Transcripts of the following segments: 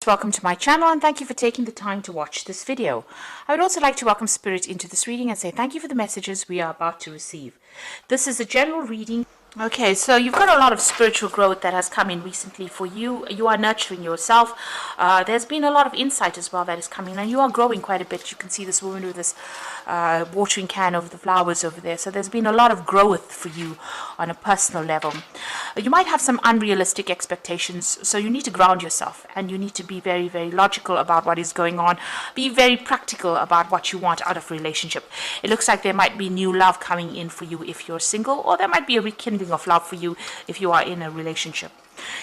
Welcome to my channel and thank you for taking the time to watch this video. I would also like to welcome Spirit into this reading and say thank you for the messages we are about to receive. This is a general reading. Okay, so you've got a lot of spiritual growth that has come in recently for you. You are nurturing yourself. There's been a lot of insight as well that is coming, and you are growing quite a bit. You can see this woman with this watering can over the flowers over there. So there's been a lot of growth for you on a personal level. You might have some unrealistic expectations, so you need to ground yourself and you need to be very, very logical about what is going on. Be very practical about what you want out of a relationship. It looks like there might be new love coming in for you if you're single, or there might be a rekindling of love for you if you are in a relationship.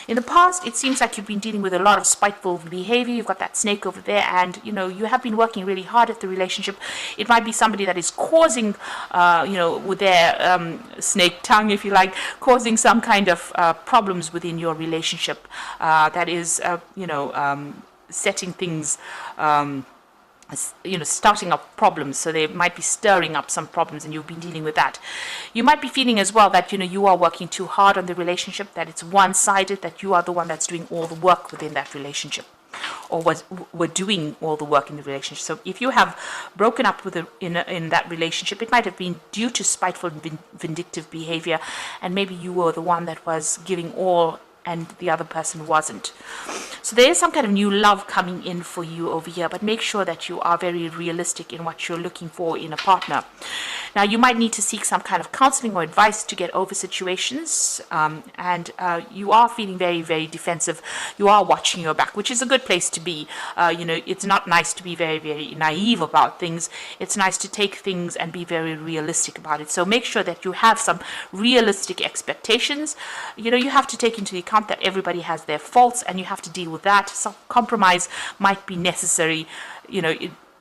In the past, it seems like you've been dealing with a lot of spiteful behavior. You've got that snake over there, and you have been working really hard at the relationship. It might be somebody that is causing, with their snake tongue, if you like, causing some kind of problems within your relationship. That is, setting things. Starting up problems, so they might be stirring up some problems and you've been dealing with that. You might be feeling as well that you are working too hard on the relationship, that it's one-sided, that you are the one that's doing all the work within that relationship, or were doing all the work in the relationship. So if you have broken up with in that relationship, it might have been due to spiteful and vindictive behavior, and maybe you were the one that was giving all and the other person wasn't. So there is some kind of new love coming in for you over here, but make sure that you are very realistic in what you're looking for in a partner. Now, you might need to seek some kind of counseling or advice to get over situations, and you are feeling very, very defensive. You are watching your back, which is a good place to be. It's not nice to be very, very naive about things. It's nice to take things and be very realistic about it. So make sure that you have some realistic expectations. You have to take into account that everybody has their faults, and you have to deal with that. Some compromise might be necessary.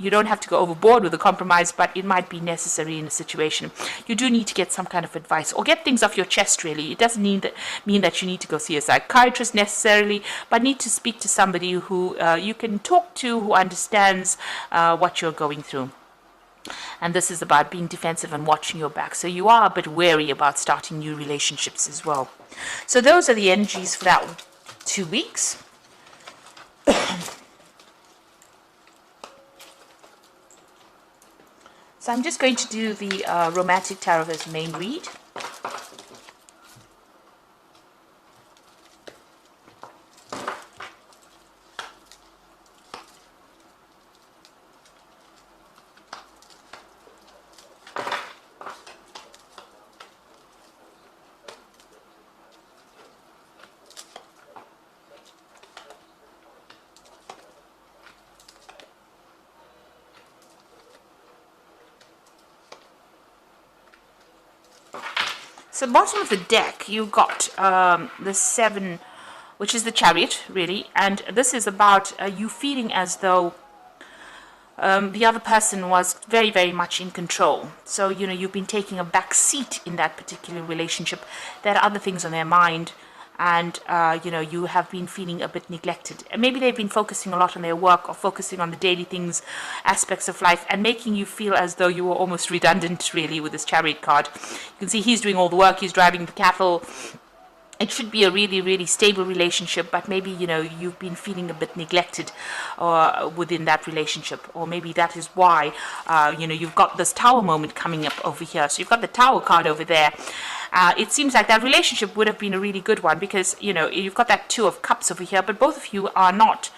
You don't have to go overboard with the compromise, but it might be necessary in a situation. You do need to get some kind of advice or get things off your chest, really. It doesn't mean that you need to go see a psychiatrist necessarily, but need to speak to somebody who you can talk to, who understands what you're going through. And this is about being defensive and watching your back. So you are a bit wary about starting new relationships as well. So those are the energies for that 2 weeks. So I'm just going to do the Romantic Tarot as main read. So bottom of the deck, you've got the 7, which is the Chariot, really. And this is about you feeling as though the other person was very, very much in control. So, you've been taking a back seat in that particular relationship. There are other things on their mind. And, you have been feeling a bit neglected. And maybe they've been focusing a lot on their work or focusing on the daily things, aspects of life, and making you feel as though you were almost redundant, really, with this Chariot card. You can see he's doing all the work, he's driving the cattle. It should be a really, really stable relationship, but maybe, you've been feeling a bit neglected within that relationship. Or maybe that is why, you've got this Tower moment coming up over here. So you've got the Tower card over there. It seems like that relationship would have been a really good one because, you've got that 2 of Cups over here, but both of you are not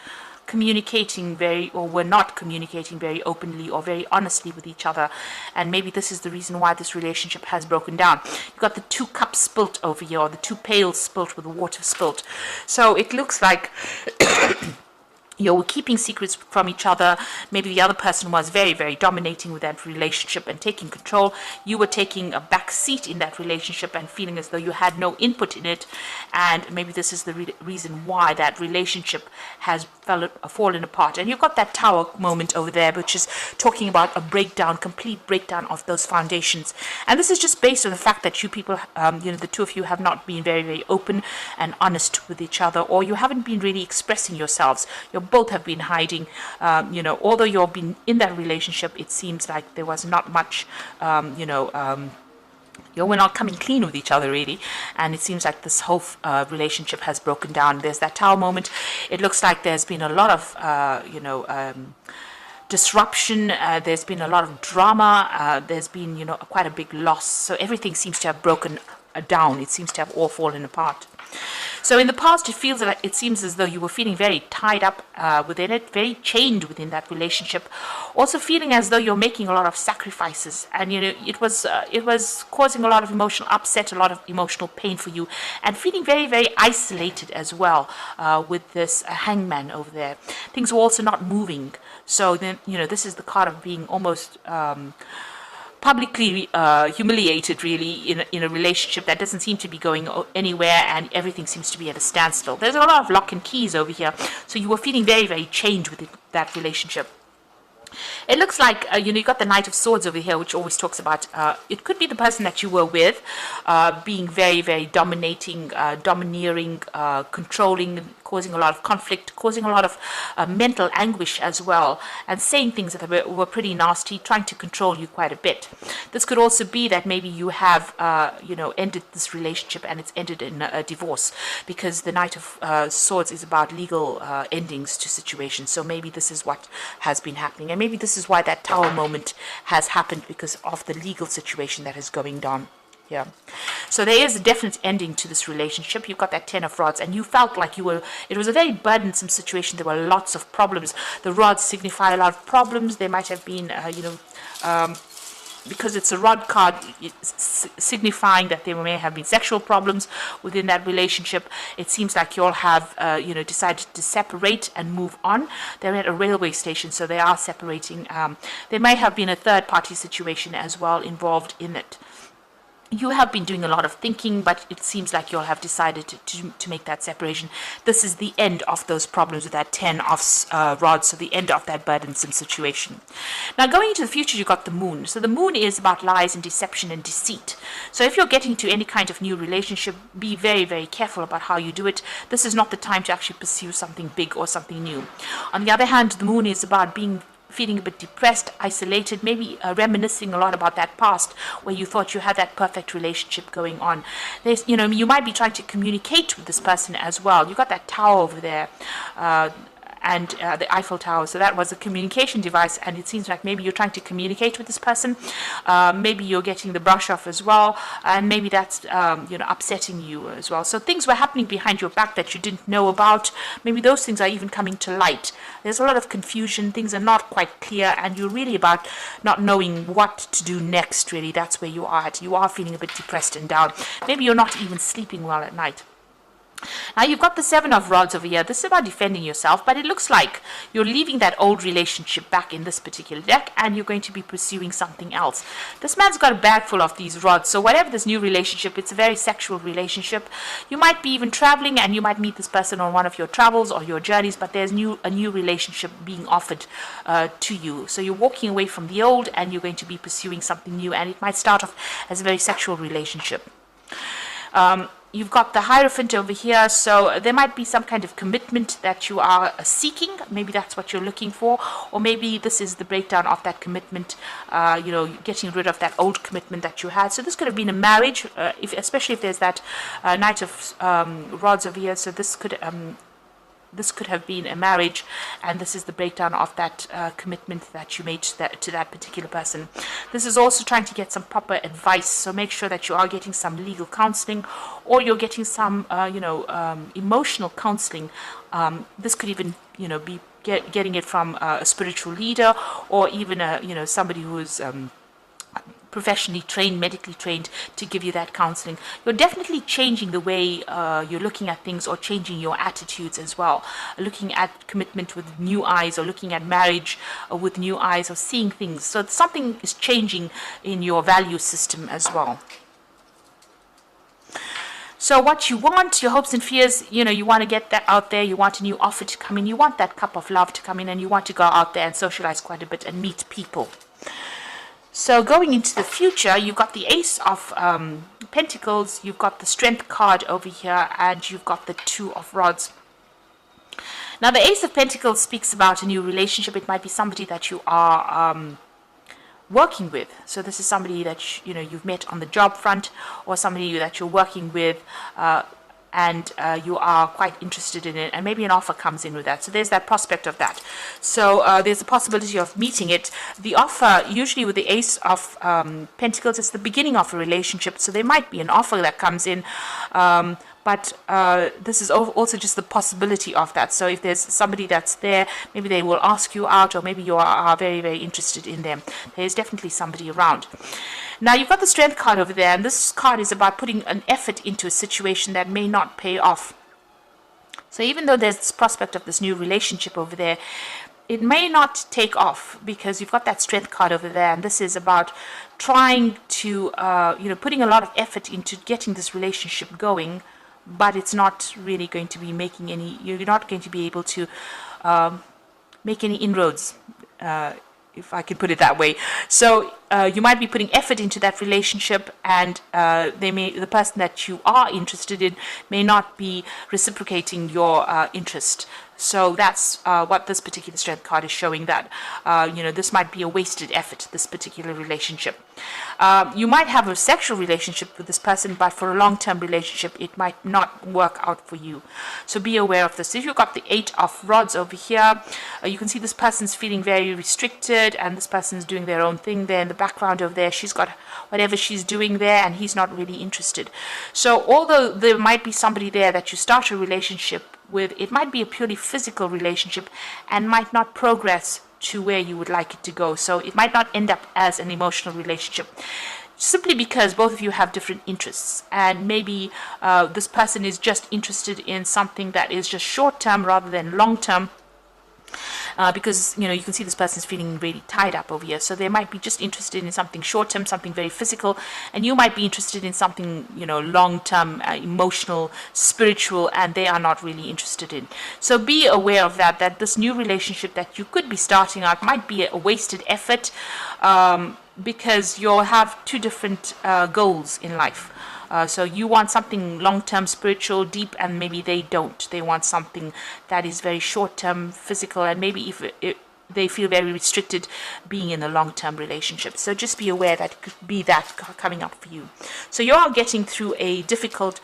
communicating were not communicating very openly or very honestly with each other, and maybe this is the reason why this relationship has broken down. You've got the 2 cups spilt over here, or the 2 pails spilt with the water spilt. So it looks like you were keeping secrets from each other. Maybe the other person was very, very dominating with that relationship and taking control. You were taking a back seat in that relationship and feeling as though you had no input in it. And maybe this is the reason why that relationship has fallen apart. And you've got that Tower moment over there, which is talking about a breakdown, complete breakdown of those foundations. And this is just based on the fact that you people, the 2 of you have not been very, very open and honest with each other, or you haven't been really expressing yourselves. You're both have been hiding. Although you've been in that relationship, it seems like there was not much, We're not coming clean with each other really, and it seems like this whole relationship has broken down. There's that Tower moment. It looks like there's been a lot of disruption. There's been a lot of drama. There's been quite a big loss. So everything seems to have broken down. It seems to have all fallen apart. So in the past, it seems as though you were feeling very tied up within it, very chained within that relationship. Also feeling as though you're making a lot of sacrifices, and it was causing a lot of emotional upset, a lot of emotional pain for you, and feeling very, very isolated as well with this hangman over there. Things were also not moving. So then this is the card of being almost publicly humiliated really in a relationship that doesn't seem to be going anywhere, and everything seems to be at a standstill. There's a lot of lock and keys over here, so you were feeling very, very chained with that relationship. It looks like, you got the Knight of Swords over here, which always talks about, it could be the person that you were with being very, very dominating, domineering, controlling, causing a lot of conflict, causing a lot of mental anguish as well, and saying things that were pretty nasty, trying to control you quite a bit. This could also be that maybe you have, ended this relationship and it's ended in a divorce, because the Knight of Swords is about legal endings to situations. So maybe this is what has been happening, and maybe this is why that Tower moment has happened, because of the legal situation that is going down. Yeah. So there is a definite ending to this relationship. You've got that Ten of Rods, and you felt like it was a very burdensome situation. There were lots of problems. The rods signify a lot of problems. There might have been, because it's a rod card, signifying that there may have been sexual problems within that relationship. It seems like you all have, decided to separate and move on. They're at a railway station, so they are separating. There may have been a third-party situation as well involved in it. You have been doing a lot of thinking, but it seems like you'll have decided to make that separation. This is the end of those problems with that Ten of Rods, so the end of that burdensome situation. Now, going into the future, you've got the Moon. So the Moon is about lies and deception and deceit. So if you're getting to any kind of new relationship, be very, very careful about how you do it. This is not the time to actually pursue something big or something new. On the other hand, the Moon is about feeling a bit depressed, isolated, maybe reminiscing a lot about that past where you thought you had that perfect relationship going on. There's, you might be trying to communicate with this person as well. You got that tower over there, and the Eiffel Tower. So that was a communication device, and it seems like maybe you're trying to communicate with this person. Maybe you're getting the brush off as well, and maybe that's upsetting you as well. So things were happening behind your back that you didn't know about. Maybe those things are even coming to light. There's a lot of confusion. Things are not quite clear, and you're really about not knowing what to do next. Really, that's where you are at. You are feeling a bit depressed and down. Maybe you're not even sleeping well at night. Now you've got the Seven of Rods over here. This is about defending yourself, but it looks like you're leaving that old relationship back in this particular deck, and you're going to be pursuing something else. This man's got a bag full of these rods, so whatever this new relationship, it's a very sexual relationship. You might be even traveling, and you might meet this person on one of your travels or your journeys, but there's a new relationship being offered to you. So you're walking away from the old, and you're going to be pursuing something new, and it might start off as a very sexual relationship. You've got the Hierophant over here, so there might be some kind of commitment that you are seeking. Maybe that's what you're looking for, or maybe this is the breakdown of that commitment, getting rid of that old commitment that you had. So this could have been a marriage, especially if there's that Knight of Rods over here. So this could have been a marriage, and this is the breakdown of that commitment that you made to that particular person. This is also trying to get some proper advice, so make sure that you are getting some legal counseling, or you're getting some emotional counseling. This could even be getting it from a spiritual leader, or even somebody who is professionally trained, medically trained, to give you that counseling. You're definitely changing the way you're looking at things, or changing your attitudes as well. Looking at commitment with new eyes, or looking at marriage with new eyes, or seeing things. So something is changing in your value system as well. So what you want, your hopes and fears, you want to get that out there. You want a new offer to come in. You want that cup of love to come in, and you want to go out there and socialize quite a bit and meet people. So going into the future, you've got the Ace of Pentacles, you've got the Strength card over here, and you've got the Two of Rods. Now the Ace of Pentacles speaks about a new relationship. It might be somebody that you are working with. So this is somebody that you've met on the job front, or somebody that you're working with, and you are quite interested in it, and maybe an offer comes in with that. So there's that prospect of that. So there's a possibility of meeting it. The offer, usually with the Ace of Pentacles, it's the beginning of a relationship. So there might be an offer that comes in, but this is also just the possibility of that. So if there's somebody that's there, maybe they will ask you out, or maybe you are very, very interested in them. There's definitely somebody around. Now, you've got the Strength card over there, and this card is about putting an effort into a situation that may not pay off. So even though there's this prospect of this new relationship over there, it may not take off, because you've got that Strength card over there, and this is about trying to, putting a lot of effort into getting this relationship going, but it's not really going to be making any, you're not going to be able to make any inroads, if I can put it that way. So you might be putting effort into that relationship, and the person that you are interested in may not be reciprocating your interest. So that's what this particular Strength card is showing, that this might be a wasted effort, this particular relationship. You might have a sexual relationship with this person, but for a long-term relationship, it might not work out for you. So be aware of this. If you've got the 8 of Rods over here, you can see this person's feeling very restricted, and this person's doing their own thing there in the background over there. She's got whatever she's doing there, and he's not really interested. So although there might be somebody there that you start a relationship with, it might be a purely physical relationship and might not progress to where you would like it to go. So it might not end up as an emotional relationship, simply because both of you have different interests, and maybe this person is just interested in something that is just short-term rather than long-term. Because you can see this person's feeling really tied up over here, so they might be just interested in something short-term, something very physical, and you might be interested in something long-term, emotional, spiritual, and they are not really interested in. So be aware of that this new relationship that you could be starting out might be a wasted effort, because you'll have two different goals in life. So you want something long-term, spiritual, deep, and maybe they don't. They want something that is very short-term, physical, and maybe if they feel very restricted being in a long-term relationship. So just be aware that it could be that coming up for you. So you are getting through a difficult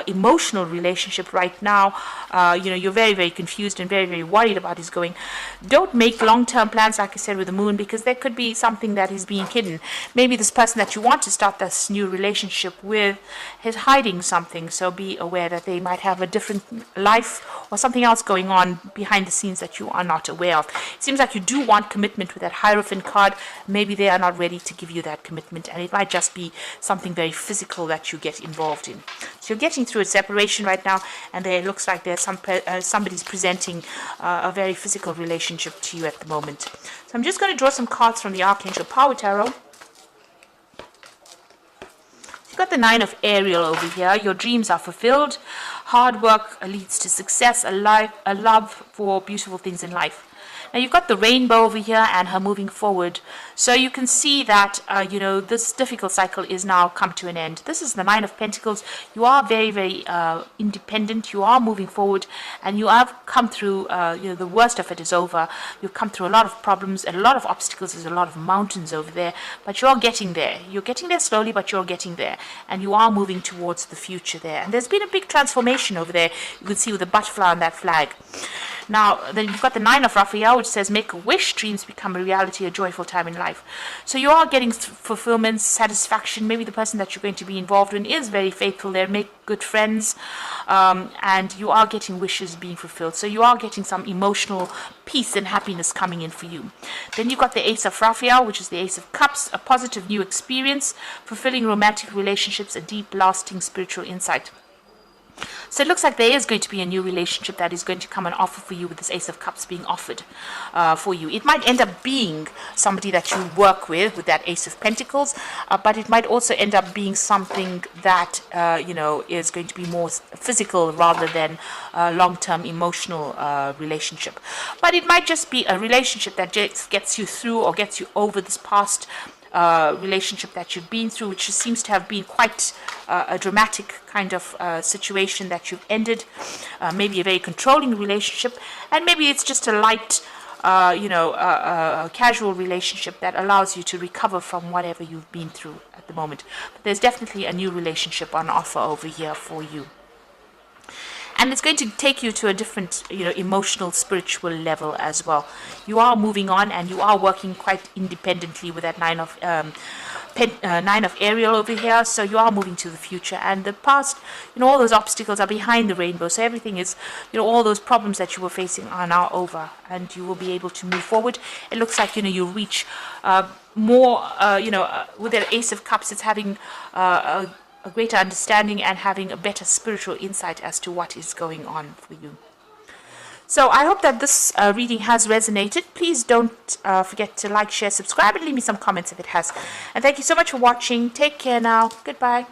emotional relationship right now. You're very, very confused and very, very worried about what's going. Don't make long-term plans, like I said, with the moon, because there could be something that is being hidden. Maybe this person that you want to start this new relationship with is hiding something. So be aware that they might have a different life or something else going on behind the scenes that you are not aware of. It seems like you do want commitment with that Hierophant card. Maybe they are not ready to give you that commitment, and it might just be something very physical that you get involved in. So you're getting through a separation right now, and there looks like there's somebody's presenting a very physical relationship to you at the moment. So I'm just going to draw some cards from the Archangel Power Tarot. You've got the 9 of Ariel over here. Your dreams are fulfilled. Hard work leads to success. A love for beautiful things in life. Now you've got the Rainbow over here and her moving forward. So you can see that, this difficult cycle is now come to an end. This is the 9 of Pentacles. You are very, very independent. You are moving forward, and you have come through, the worst of it is over. You've come through a lot of problems, a lot of obstacles. There's a lot of mountains over there, but you're getting there. You're getting there slowly, but you're getting there, and you are moving towards the future there. And there's been a big transformation over there. You can see with the butterfly on that flag. Now, then you've got the 9 of Raphael, which says, make a wish, dreams become a reality, a joyful time in life. So you are getting fulfillment, satisfaction. Maybe the person that you're going to be involved in is very faithful there, make good friends, and you are getting wishes being fulfilled. So you are getting some emotional peace and happiness coming in for you. Then you've got the Ace of Raphael, which is the Ace of Cups, a positive new experience, fulfilling romantic relationships, a deep, lasting spiritual insight. So it looks like there is going to be a new relationship that is going to come and offer for you, with this Ace of Cups being offered for you. It might end up being somebody that you work with that Ace of Pentacles, but it might also end up being something that, is going to be more physical rather than a long-term emotional relationship. But it might just be a relationship that just gets you through or gets you over this past relationship that you've been through, which seems to have been quite a dramatic kind of situation that you've ended. Maybe a very controlling relationship, and maybe it's just a light a casual relationship that allows you to recover from whatever you've been through at the moment. But there's definitely a new relationship on offer over here for you. And it's going to take you to a different, emotional, spiritual level as well. You are moving on, and you are working quite independently with that nine of Ariel over here. So you are moving to the future, and the past, all those obstacles are behind the rainbow. So everything is, all those problems that you were facing are now over, and you will be able to move forward. It looks like, you reach more, with the Ace of Cups, it's having a greater understanding and having a better spiritual insight as to what is going on for you. So I hope that this reading has resonated. Please don't forget to like, share, subscribe, and leave me some comments if it has. And thank you so much for watching. Take care now. Goodbye.